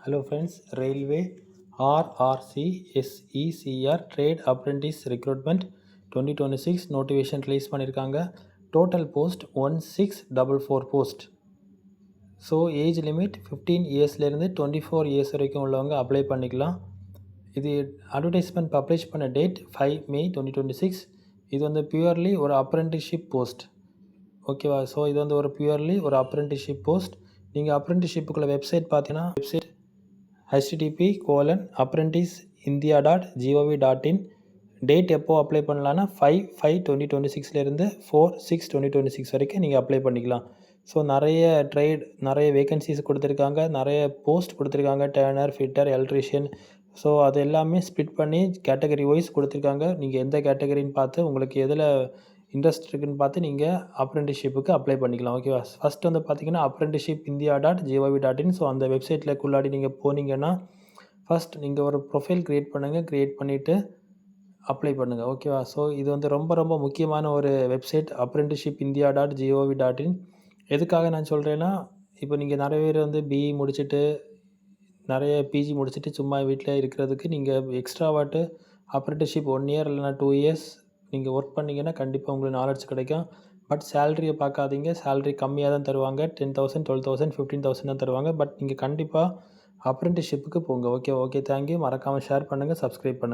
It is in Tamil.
Hello friends, Railway RRC SECR Trade Apprentice Recruitment 2026 notification release பண்ணியிருக்காங்க. Total post 1644 post. So age limit 15 இயர்ஸ்லேருந்து 24 years வரைக்கும் உள்ளவங்க அப்ளை பண்ணிக்கலாம். இது அட்வர்டைஸ்மெண்ட் பப்ளிஷ் பண்ண டேட் 5 May 2026. இது வந்து பியூர்லி ஒரு அப்ரெண்டிஸ்ஷிப் போஸ்ட். ஓகேவா? ஸோ இது வந்து ஒரு பியூர்லி ஒரு அப்ரெண்டிஸ்ஷிப் போஸ்ட். நீங்கள் அப்ரெண்டிஸ்ஷிப்புக்குள்ள வெப்சைட் பார்த்தீங்கன்னா வெப்சைட் http://apprentice.india.gov.in. டேட் எப்போ அப்ளை பண்ணலான்னா 5/5/2026லேருந்து 4/6/2026 வரைக்கும் நீங்கள் அப்ளை பண்ணிக்கலாம். ஸோ நிறைய வேகன்சிஸ் கொடுத்துருக்காங்க, நிறைய போஸ்ட் கொடுத்துருக்காங்க. Turner, fitter, electrician. ஸோ அது எல்லாமே ஸ்ப்ளிட் பண்ணி கேட்டகரி வைஸ் கொடுத்துருக்காங்க. நீங்கள் எந்த கேட்டகரின்னு பார்த்து உங்களுக்கு எதில் இன்ட்ரெஸ்ட் இருக்குதுன்னு பார்த்து நீங்கள் அப்ரெண்டிஸ்ஷிப்புக்கு அப்ளை பண்ணிக்கலாம். ஓகேவா? ஃபஸ்ட் வந்து பார்த்தீங்கன்னா apprenticeshipindia.gov.in. ஸோ அந்த வெப்சைட்டில் நீங்கள் போனீங்கன்னா ஃபஸ்ட் நீங்கள் ஒரு ப்ரொஃபைல் க்ரியேட் பண்ணுங்கள். க்ரியேட் பண்ணிவிட்டு அப்ளை பண்ணுங்கள். ஓகேவா? ஸோ இது வந்து ரொம்ப ரொம்ப முக்கியமான ஒரு வெப்சைட் apprenticeshipindia.gov.in. எதுக்காக நான் சொல்கிறேன்னா, இப்போ நீங்கள் நிறைய பேர் வந்து பிஇ முடிச்சுட்டு நிறைய பிஜி முடிச்சுட்டு சும்மா வீட்டில் இருக்கிறதுக்கு நீங்கள் எக்ஸ்ட்ராவாட்டு அப்ரெண்டிஸ்ஷிப் 1 இயர் இல்லைனா 2 இயர்ஸ் நீங்கள் ஒர்க் பண்ணிங்கன்னா கண்டிப்பாக உங்களுக்கு நாலேஜ் கிடைக்கும். பட் சேலரியை பார்க்காதீங்க. சேலரி கம்மியாக தான் தருவாங்க. 10,000 12,000 15,000 தான் தருவாங்க. பட் நீங்கள் கண்டிப்பாக அப்ரெண்டிஸ்ஷிப்புக்கு போங்க. Okay thank you. மறக்காமல் ஷேர் பண்ணுங்கள், சப்ஸ்கிரைப் பண்ணுங்கள்.